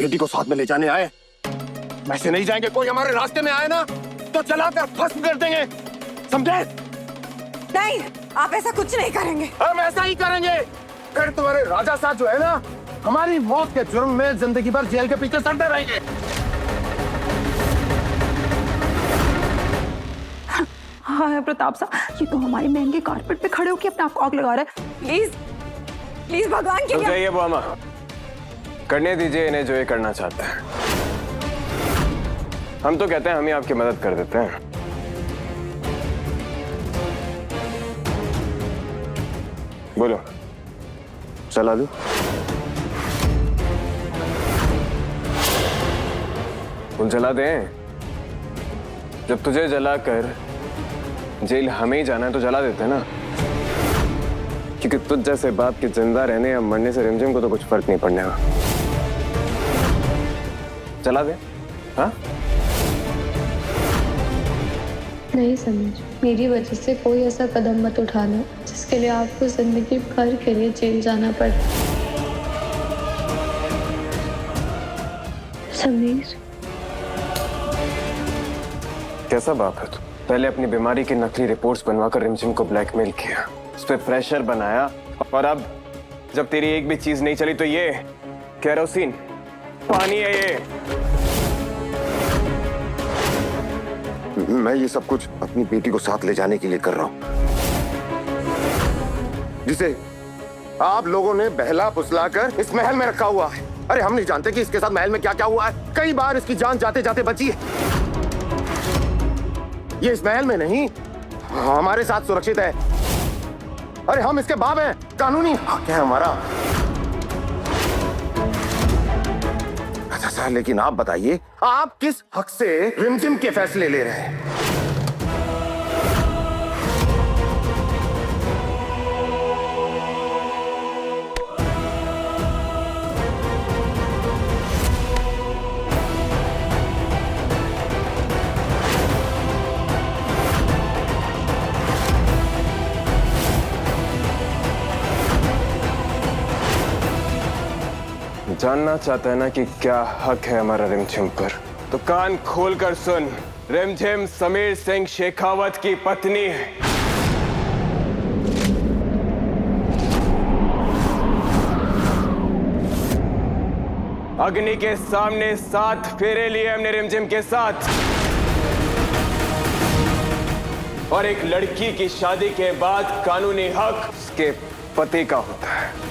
बेटी को साथ में ले जाने आए, वैसे नहीं जाएंगे। कोई हमारे रास्ते में आए ना तो चलाकर भस्म कर देंगे, समझे? नहीं, आप ऐसा कुछ नहीं करेंगे। हम ऐसा ही करेंगे। फिर तुम्हारे राजा साहब जो है ना, हमारी मौत के जुर्म में जिंदगी भर जेल के पीछे सड़ते रहेंगे। हाँ प्रताप साहब, ये तो हमारे महंगे कारपेट पे खड़े होकर अपने आप को आग लगा रहा है। प्लीज प्लीज भगवान के लिए जाइए बुआमा, करने दीजिए इन्हें जो ये करना चाहते हैं। हम तो कहते हैं हम ही आपकी मदद कर देते हैं। बोलो, चला दूं? तुम जला दें? जब तुझे जलाकर जेल हमें ही जाना है तो जला देते हैं ना, क्योंकि तुझ जैसे बाप के जिंदा रहने या मरने से रिमझिम को तो कुछ फर्क नहीं पड़ने का। जला दे? हाँ? नहीं समीर, मेरी वजह से कोई ऐसा कदम मत उठाना जिसके लिए आपको जिंदगी भर के लिए जेल जाना पड़े। समीर, कैसा बाप है तू? पहले अपनी बीमारी की नकली रिपोर्ट्स बनवाकर रिमझिम को ब्लैकमेल किया, उस पर प्रेशर बनाया, और अब जब तेरी एक भी चीज नहीं चली तो ये केरोसिन पानी है ये। मैं ये सब कुछ अपनी बेटी को साथ ले जाने के लिए कर रहा हूं, जिसे आप लोगों ने बहला फुसलाकर इस महल में रखा हुआ है। अरे हम नहीं जानते कि इसके साथ महल में क्या क्या हुआ है। कई बार इसकी जान जाते जाते बची है। ये इस महल में नहीं, हमारे साथ सुरक्षित है। अरे हम इसके बाप हैं, कानूनी हक है हमारा। अच्छा, लेकिन आप बताइए, आप किस हक से रिमझिम के फैसले ले रहे हैं? जानना चाहता है ना कि क्या हक है हमारा रिमझिम पर, तो कान खोलकर सुन। रिमझिम समीर सिंह शेखावत की पत्नी है। अग्नि के सामने 7 फेरे लिए हमने रिमझिम के साथ, और एक लड़की की शादी के बाद कानूनी हक उसके पति का होता है।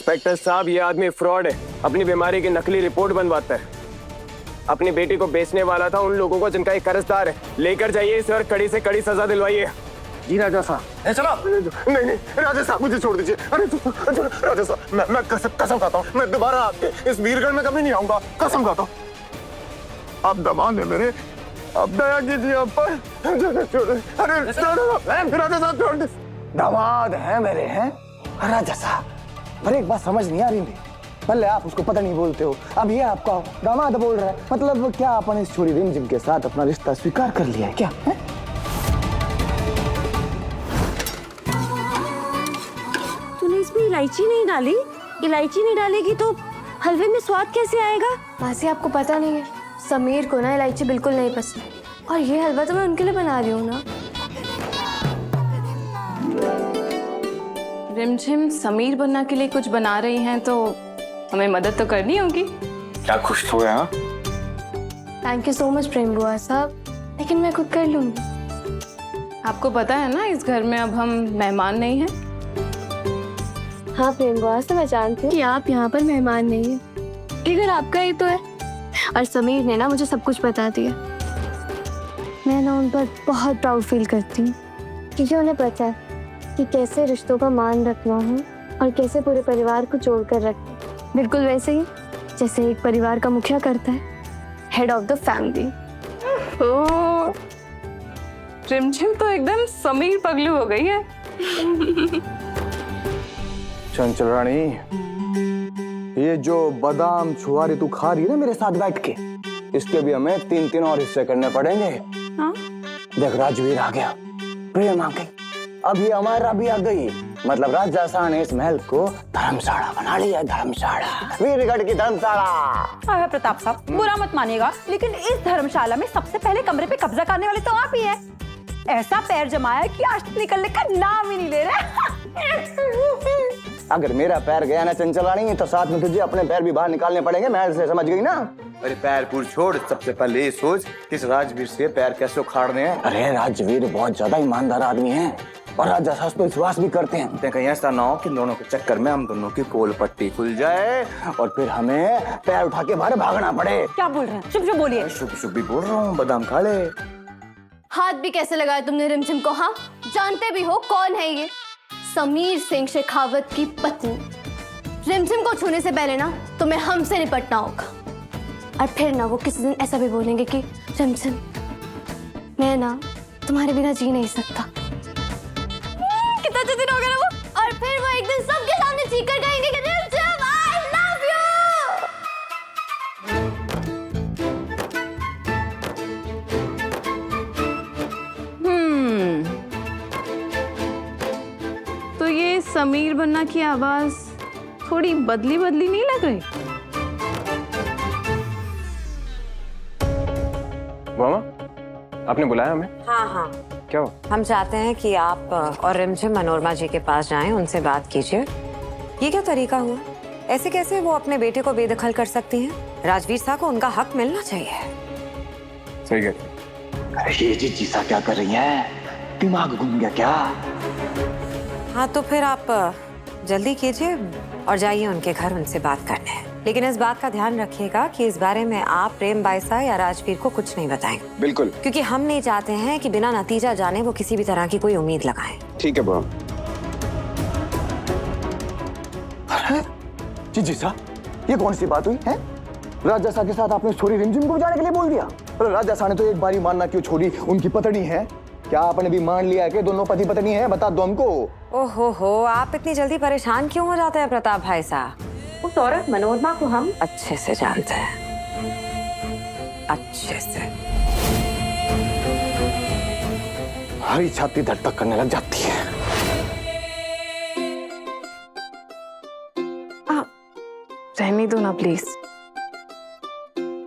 इंस्पेक्टर साहब, ये आदमी फ्रॉड है, अपनी बीमारी की नकली रिपोर्ट बनवाता है। अपनी बेटी को बेचने वाला था उन लोगों को जिनका एक कर्जदार है। लेकर जाइए इसे और कड़ी से कड़ी सजा दिलवाइए। जी राजा साहब। चलो। नहीं नहीं राजा साहब, मुझे छोड़ दीजिए। अरे राजा साहब, मैं कसम खाता हूँ, मैं दोबारा आपके इस वीरगढ़ में कभी नहीं आऊंगा, कसम खाता हूँ। आप दमाद है मेरे, आप दया कीजिए आप पर। अरे राजा साहब छोड़ दीजिए। दामाद है मेरे हैं राजा साहब, पर एक बात समझ नहीं आ रही मेरी। पहले आप उसको पता नहीं बोलते हो, अब ये आपका दामाद बोल रहा है। मतलब क्या आपने इस छोरी रिमझिम के साथ अपना रिश्ता स्वीकार कर लिया है क्या? है? तूने इसमें इलायची नहीं डाली? इलायची नहीं डालेगी तो हलवे में स्वाद कैसे आएगा? मासी, आपको पता नहीं है, समीर को ना इलायची बिल्कुल नहीं पसंद, और ये हलवा तो मैं उनके लिए बना रही हूँ ना। रिमझिम समीर बनना के लिए कुछ बना रही हैं तो हमें मदद तो करनी होगी। क्या खुश हो गया? थैंक यू सो मच प्रेम बुआ साहब, लेकिन मैं खुद कर लूंगी। आपको पता है ना इस घर में अब हम मेहमान नहीं हैं। हाँ प्रेम बुआ साहब, मैं जानती हूँ कि आप यहाँ पर मेहमान नहीं हैं, ये घर आपका ही तो है। और समीर ने ना मुझे सब कुछ बता दिया। मैं ना उन पर बहुत प्राउड फील करती हूँ, क्योंकि उन्हें पता है कि कैसे रिश्तों का मान रखना है और कैसे पूरे परिवार को जोड़कर रखना। बिल्कुल वैसे ही जैसे एक परिवार का मुखिया करता है, हेड ऑफ द फैमिली। ओ, रिमझिम तो एकदम समीर पगलू हो गई है। चंचल रानी, ये जो बादाम छुआरी तू खा रही है ना मेरे साथ बैठ के, इसके भी हमें 3-3 और हिस्से करने पड़ेंगे। हाँ? देख राजवीर आ गया, प्रेम आ गई, अब ये अमायरा भी आ गई। मतलब राजा ने इस महल को धर्मशाला बना लिया। धर्मशाला, वीरगढ़ की धर्मशाला। हाँ प्रताप साहब, बुरा मत मानिएगा, लेकिन इस धर्मशाला में सबसे पहले कमरे पे कब्जा करने वाले तो आप ही हैं। ऐसा पैर जमाया कि आज निकलने का नाम ही नहीं ले रहे। अगर मेरा पैर गया ना चंचल रानी, तो साथ में तुझे अपने पैर भी बाहर निकालने पड़ेंगे महल से, समझ गई ना? अरे पैर पूर छोड़, सबसे पहले ये सोच कि इस राजवीर से पैर कैसे उखाड़ने हैं। अरे राजवीर बहुत ज्यादा ईमानदार आदमी है और राजा सास पे विश्वास भी करते हैं। कहीं ऐसा ना हो कि दोनों के चक्कर में हम दोनों की पोल पट्टी खुल जाए और फिर हमें पैर उठा के बाहर भागना पड़े। क्या बोल रहे हैं? शुभ शुभ बोलिए। शुभ शुभ भी बोल रहा हूँ, बादाम खा ले। हाथ भी कैसे लगाया तुमने रिमझिम को? हाँ, जानते भी हो कौन है ये? समीर सिंह शेखावत की पत्नी। रिमझिम को छूने से पहले ना तुम्हें हमसे निपटना होगा, और फिर ना वो किसी दिन ऐसा भी बोलेंगे कि रिमझिम, मैं ना तुम्हारे बिना जी नहीं सकता। कितना अच्छे दिन हो गया ना वो। और फिर वो एक दिन सबके सामने चीखकर कहेंगे कि रिमझिम, आई लव यू। तो ये समीर बन्ना की आवाज थोड़ी बदली बदली नहीं लग रही? मामा, आपने बुलाया हमें? हाँ हाँ, क्या हो? हम चाहते हैं कि आप और रिमझिम मनोरमा जी के पास जाएं, उनसे बात कीजिए। ये क्या तरीका हुआ? ऐसे कैसे वो अपने बेटे को बेदखल कर सकती हैं? राजवीर साहब को उनका हक मिलना चाहिए। सही है। अरे ये जीसा क्या कर रही हैं? दिमाग घूम गया क्या? हाँ तो फिर आप जल्दी कीजिए और जाइए उनके घर, उनसे बात करने। लेकिन इस बात का ध्यान रखिएगा कि इस बारे में आप प्रेम बाईसा या राजवीर को कुछ नहीं बताएंगे। बिल्कुल। क्योंकि हम नहीं चाहते हैं कि बिना नतीजा जाने वो किसी भी तरह की कोई उम्मीद लगाएं। ठीक है बुआ। जीसा, ये कौन सी बात हुई है? राजा साहब के साथ आपने छोरी रिमझिम को जाने के लिए बोल दिया? अरे राजा साहब ने तो एक बारी मानना क्यों छोड़ी, उनकी पत्नी है। क्या आपने भी मान लिया कि दोनों पति पत्नी है? बता दो हमको। ओहो हो, आप इतनी जल्दी परेशान क्यों हो जाते हैं प्रताप भाई साहब? उस औरत मनोरमा को हम अच्छे से जानते हैं, अच्छे से। हरी छाती धक धक करने लग जाती है। रहने दो ना प्लीज।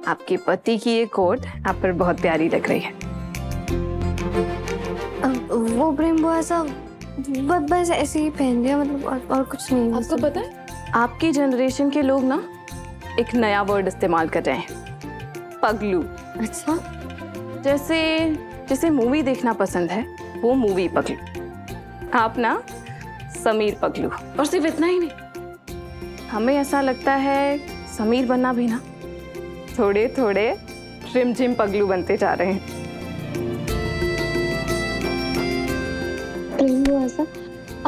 आपके पति की ये कोट आप पर बहुत प्यारी लग रही है। वो प्रेम वो ऐसा बस ऐसे ही पहन लिया, मतलब और कुछ नहीं। आपको पता है, आपकी जनरेशन के लोग ना एक नया वर्ड इस्तेमाल कर रहे हैं, पगलू। अच्छा, जैसे मूवी देखना पसंद है, वो मूवी पगलू। आप ना समीर पगलू। और सिर्फ इतना ही नहीं, हमें ऐसा लगता है समीर बनना भी ना थोड़े थोड़े रिमझिम पगलू बनते जा रहे हैं। प्रेम वो ऐसा,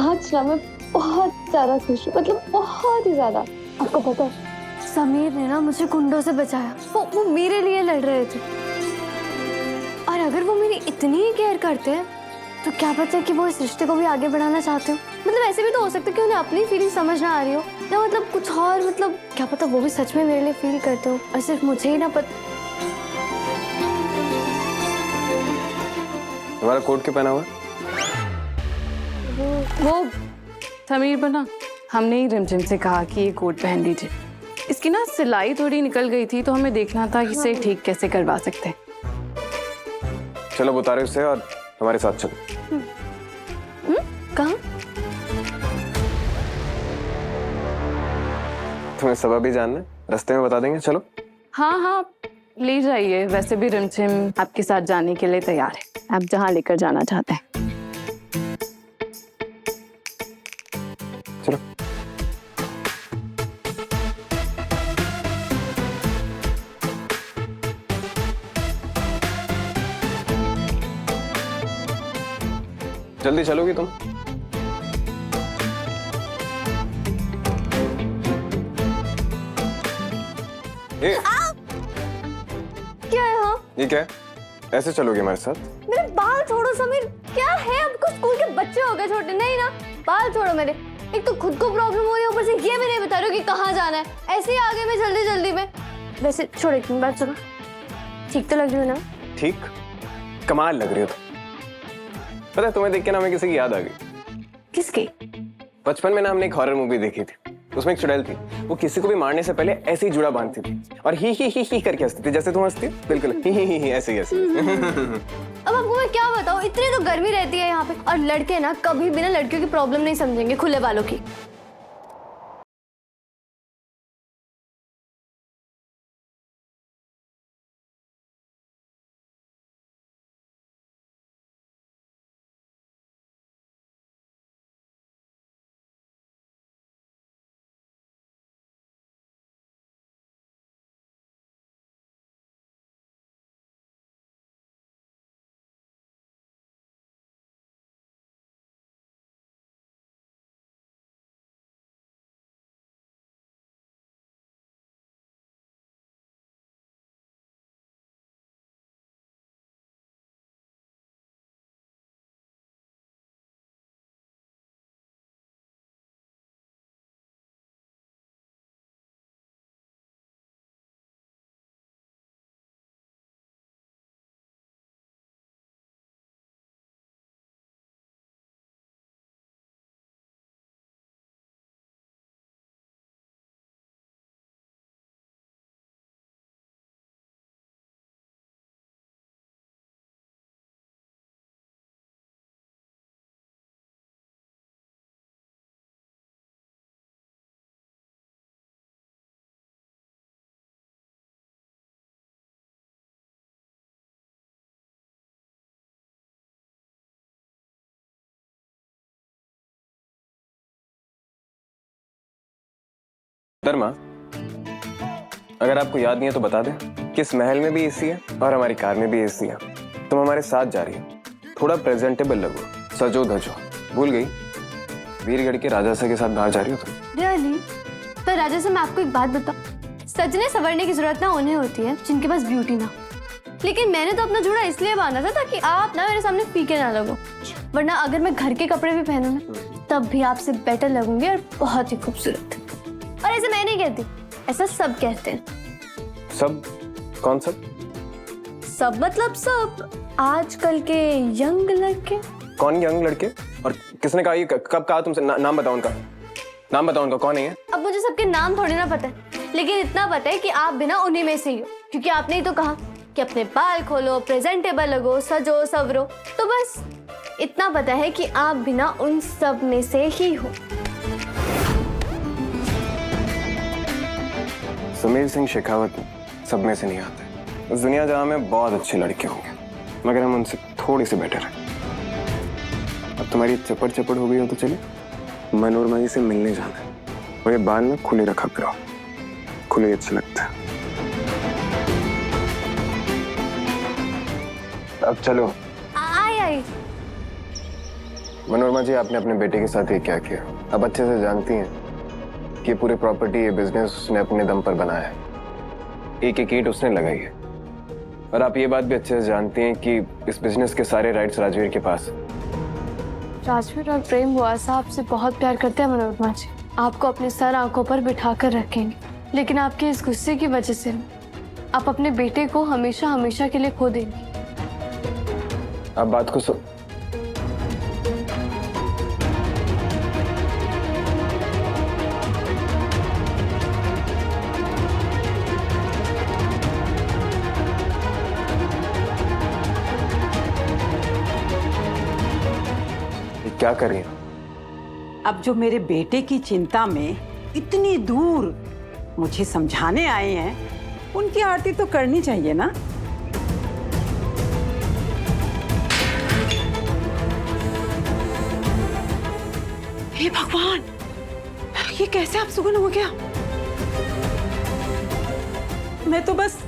आज ना मैं बहुत ज्यादा खुश हूँ, मतलब बहुत ही ज्यादा। आपको पता है समीर ने ना मुझे गुंडों से बचाया। वो मेरे लिए लड़ रहे थे, और अगर वो मेरी इतनी ही केयर करते हैं तो क्या पता है कि वो इस रिश्ते को भी आगे बढ़ाना चाहते हो। मतलब ऐसे भी तो हो सकता है कि उन्हें अपनी फीलिंग समझ ना आ रही हो, या मतलब कुछ और, मतलब क्या पता वो भी सच में मेरे लिए फील करते हो और सिर्फ मुझे ही ना पता। तुम्हारा कोट क्यों पहना हुआ? वो समीर बना, हमने ही रिमझिम से कहा कि ये कोट पहन लीजिए। इसकी ना सिलाई थोड़ी निकल गई थी, तो हमें देखना था कि इसे ठीक कैसे करवा सकते हैं। चलो उतारो इसे और हमारे साथ चलो। कहाँ? तुम्हें सब भी जानना है, रास्ते में बता देंगे। चलो। हाँ हाँ, ले जाइए। वैसे भी रिमझिम आपके साथ जाने के लिए तैयार है, आप जहाँ लेकर जाना चाहते हैं। चलो। जल्दी चलोगी तुम? ये क्या है? हाँ, ये क्या है? ऐसे चलोगी हमारे साथ? मेरे बाल छोड़ो समीर। क्या है, हमको स्कूल के बच्चे हो गए छोटे, नहीं ना? बाल छोड़ो मेरे। एक तो खुद को प्रॉब्लम हो रही है, ऊपर से ये भी नहीं बता रहे हो कि कहाँ जाना है। ऐसे ही आगे में जल्दी जल्दी में। वैसे छोड़ो, एक बात सुनो, ठीक तो लग रही हो ना? ठीक, कमाल लग रही हो तुम। पता है तुम्हें देख के ना हमें किसी की याद आ गई। किसकी? बचपन में ना हमने एक हॉरर मूवी देखी थी, उसमें एक चुड़ैल थी, वो किसी को भी मारने से पहले ऐसे ही जुड़ा बांधती थी और ही करके हंसती थी, जैसे तुम हंसती हो, बिल्कुल ही ऐसे ही ऐसे। अब आपको मैं क्या बताऊं, इतनी तो गर्मी रहती है यहाँ पे, और लड़के ना कभी भी ना लड़कियों की प्रॉब्लम नहीं समझेंगे, खुले बालों की। धर्मा, अगर आपको याद नहीं है तो बता दें कि इस महल में भी एसी है और हमारी कार में भी एसी है। तुम हमारे साथ जा रही हो, थोड़ा प्रेजेंटेबल लगो, सजो धजो। भूल गई वीरगढ़ के राजा के साथ बाहर जा रही हो तुम? रियली? तो राजा से मैं आपको एक बात बताऊं, सजने संवरने की जरूरत ना उन्हें होती है जिनके पास ब्यूटी ना। लेकिन मैंने तो अपना जूड़ा इसलिए बांधा था ताकि आप ना मेरे सामने फीके ना लगो, वरना अगर मैं घर के कपड़े भी पहनूं ना तब भी आपसे बेटर लगूंगी और बहुत ही खूबसूरत। और ऐसे मैं नहीं कहती, ऐसा सब कहते हैं। सब? कौन सब? सब मतलब सब, आजकल के यंग लड़के। कौन यंग लड़के? और किसने कहा ये? कब कहा तुमसे? नाम बताओ उनका, नाम बताओ उनका, कौन है ये? अब मुझे सबके नाम थोड़ी ना पता है, लेकिन इतना पता है कि आप बिना उन्हीं में से ही हो, क्योंकि आपने ही तो कहा कि अपने बाल खोलो, प्रेजेंटेबल लगो, सजो सवरो। तो बस इतना पता है कि आप बिना उन सब में से ही हो। समीर सिंह शेखावत सब में से नहीं आते। इस दुनिया जहां में बहुत अच्छे लड़के होंगे, मगर हम उनसे थोड़ी सी बेटर हैं। अब तुम्हारी चपड़ हो गई हो तो चले, मनोरमा जी से मिलने जाना है, और ये बाल में खुले रखा करो, खुले अच्छा लगता है। अब चलो। आई मनोरमा जी, आपने अपने बेटे के साथ ये क्या किया? अब अच्छे से जानती हैं कि ये पूरी प्रॉपर्टी, ये बिजनेस उसने अपने दम पर बनाया है, एक एक ईंट उसने लगाई है। और आप ये बात भी अच्छे से जानती हैं कि इस बिजनेस के सारे राइट्स राजवीर के पास। राजवीर और प्रेम बुआसा आपसे बहुत प्यार करते हैं मनोरमा जी, आपको अपने सर आंखों पर बिठा कर रखेंगे, लेकिन आपके इस गुस्से की वजह से आप अपने बेटे को हमेशा हमेशा के लिए खो देंगी। आप बात को क्या कर रही हैं? अब जो मेरे बेटे की चिंता में इतनी दूर मुझे समझाने आए हैं, उनकी आरती तो करनी चाहिए ना। हे भगवान, ये कैसे आप सुगन हो गया? मैं तो बस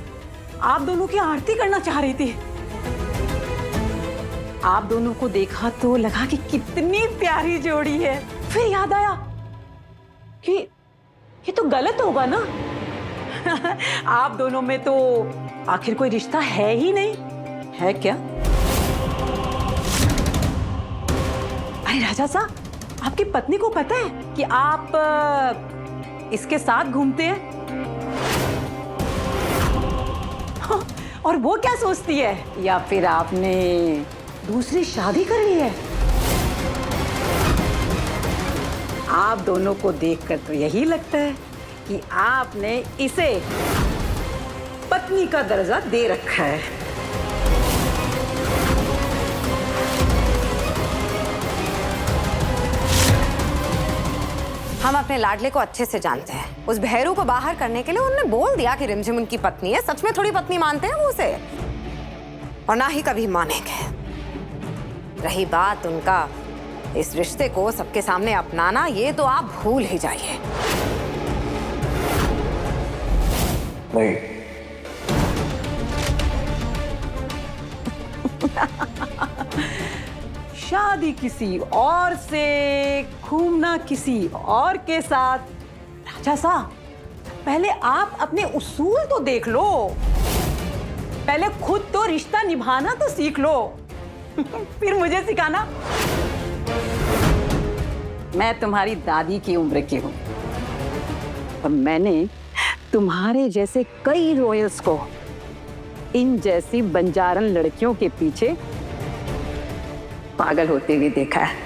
आप दोनों की आरती करना चाह रही थी। आप दोनों को देखा तो लगा कि कितनी प्यारी जोड़ी है। फिर याद आया कि ये तो गलत होगा ना। आप दोनों में तो आखिर कोई रिश्ता है ही नहीं, है क्या? अरे राजा साहब, आपकी पत्नी को पता है कि आप इसके साथ घूमते हैं? और वो क्या सोचती है? या फिर आपने दूसरी शादी कर ली है? आप दोनों को देखकर तो यही लगता है कि आपने इसे पत्नी का दर्जा दे रखा है। हम अपने लाडले को अच्छे से जानते हैं। उस भैरू को बाहर करने के लिए उन्होंने बोल दिया कि रिमझिम उनकी पत्नी है। सच में थोड़ी पत्नी मानते हैं वो उसे, और ना ही कभी मानेंगे। रही बात उनका इस रिश्ते को सबके सामने अपनाना, ये तो आप भूल ही जाइए। नहीं, शादी किसी और से, घूमना किसी और के साथ। राजा साहब, पहले आप अपने उसूल तो देख लो। पहले खुद तो रिश्ता निभाना तो सीख लो, फिर मुझे सिखाना। मैं तुम्हारी दादी की उम्र की हूं और मैंने तुम्हारे जैसे कई रॉयल्स को इन जैसी बंजारन लड़कियों के पीछे पागल होते हुए देखा है।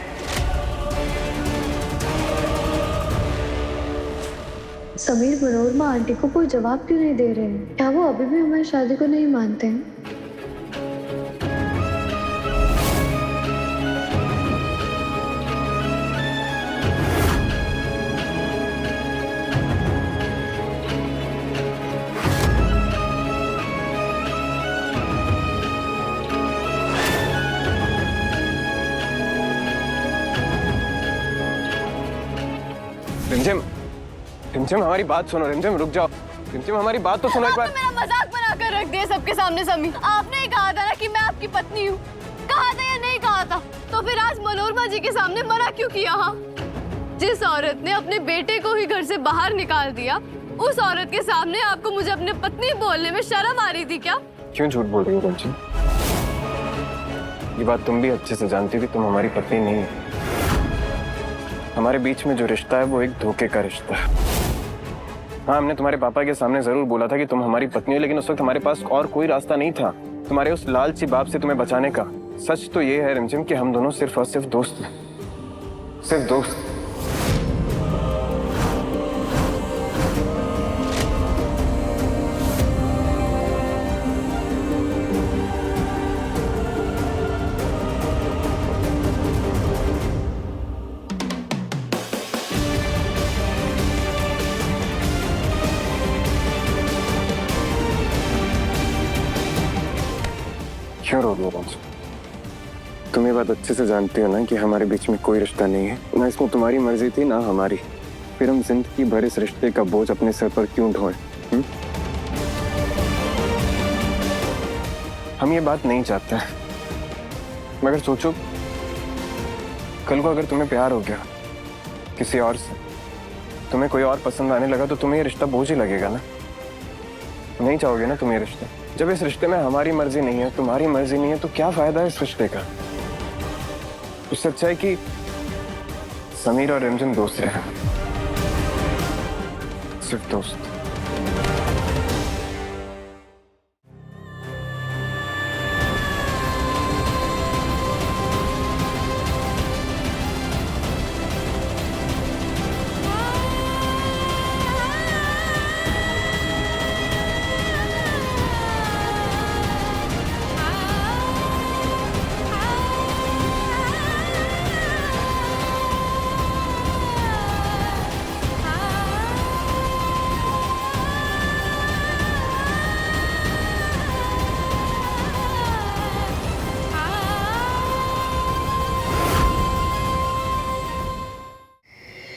समीर मनोरमा आंटी को कोई जवाब क्यों नहीं दे रहे हैं? क्या वो अभी भी हमारी शादी को नहीं मानते हैं? रिमझिम, रिमझिम हमारी बात सुनो। रिमझिम रुक जाओ। रिमझिम हमारी बात तो सुनो एक बार। आपने मेरा मजाक बनाकर रख दिया सबके सामने समीर। आपने ही कहा था ना कि मैं आपकी पत्नी हूँ। कहा था या नहीं कहा था? तो फिर आज मनोरमा जी के सामने मना क्यों किया? हाँ, जिस औरत ने अपने बेटे को ही घर से बाहर निकाल दिया, उस औरत के सामने आपको मुझे अपनी पत्नी बोलने में शर्म आ रही थी क्या? क्यों झूठ बोल रही हो रिमझिम? ये बात तुम भी अच्छे से जानती थी, तुम हमारी पत्नी नहीं है। हमारे बीच में जो रिश्ता है वो एक धोखे का रिश्ता है। हाँ, हमने तुम्हारे पापा के सामने जरूर बोला था कि तुम हमारी पत्नी हो, लेकिन उस वक्त हमारे पास और कोई रास्ता नहीं था तुम्हारे उस लालची बाप से तुम्हें बचाने का। सच तो ये है रिमझिम कि हम दोनों सिर्फ और सिर्फ दोस्त हैं, सिर्फ दोस्त। क्यों रो रही हो? तुम ये बात अच्छे से जानती हो ना कि हमारे बीच में कोई रिश्ता नहीं है। ना इसमें तुम्हारी मर्जी थी ना हमारी। फिर हम जिंदगी भर इस रिश्ते का बोझ अपने सर पर क्यों ढोएं? हम ये बात नहीं चाहते हैं, मगर सोचो कल को अगर तुम्हें प्यार हो गया किसी और से, तुम्हें कोई और पसंद आने लगा, तो तुम्हें ये रिश्ता बोझ ही लगेगा ना। नहीं चाहोगे ना तुम ये रिश्ता। जब इस रिश्ते में हमारी मर्जी नहीं है, तुम्हारी मर्जी नहीं है, तो क्या फायदा है इस रिश्ते का? उससे अच्छा है कि समीर और रिमझिम दोस्त रहे, सिर्फ दोस्त।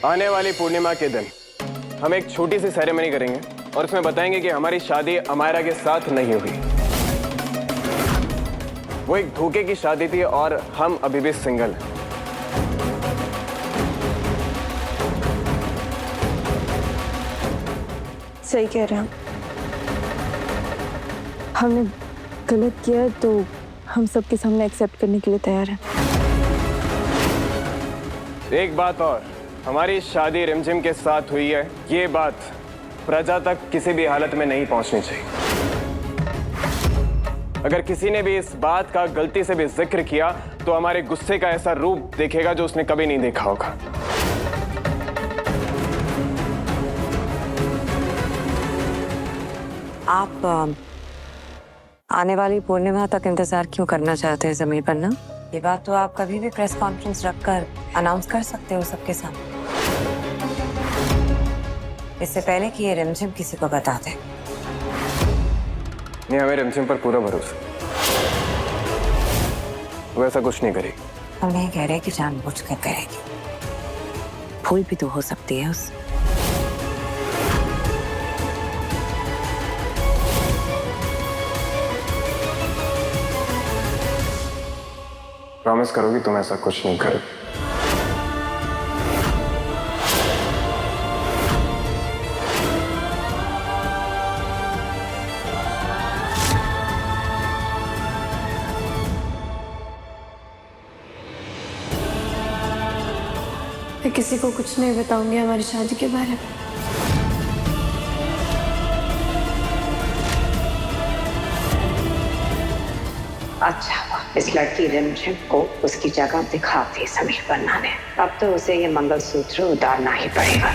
आने वाली पूर्णिमा के दिन हम एक छोटी सी सेरेमनी करेंगे और उसमें बताएंगे कि हमारी शादी अमायरा के साथ नहीं हुई। वो एक धोखे की शादी थी और हम अभी भी सिंगल हैं। सही कह रहे हैं हमने गलत किया है तो हम सबके सामने एक्सेप्ट करने के लिए तैयार हैं। एक बात और, हमारी शादी रिमझिम के साथ हुई है, ये बात प्रजा तक किसी भी हालत में नहीं पहुंचनी चाहिए। अगर किसी ने भी इस बात का गलती से भी जिक्र किया तो हमारे गुस्से का ऐसा रूप देखेगा जो उसने कभी नहीं देखा होगा। आप आने वाली पूर्णिमा तक इंतजार क्यों करना चाहते हैं ज़मीर पन्ना? ये बात तो आप कभी भी प्रेस कॉन्फ्रेंस रखकर अनाउंस कर सकते हो सबके सामने, इससे पहले कि ये रिमझिम किसी को बता दे। नहीं, हमें रिमझिम पर पूरा भरोसा, वो ऐसा कुछ नहीं करेगी। हम नहीं कह रहे कि जानबूझकर करेगी, भूल भी तो हो सकती है उस। प्रॉमिस करोगी तुम ऐसा कुछ नहीं करोगी? मैं किसी को कुछ नहीं बताऊंगी हमारी शादी के बारे में। अच्छा हुआ इस लड़की रिमझिम को उसकी जगह दिखा दी समीर पन्ना ने। अब तो उसे ये मंगलसूत्र उतारना ही पड़ेगा।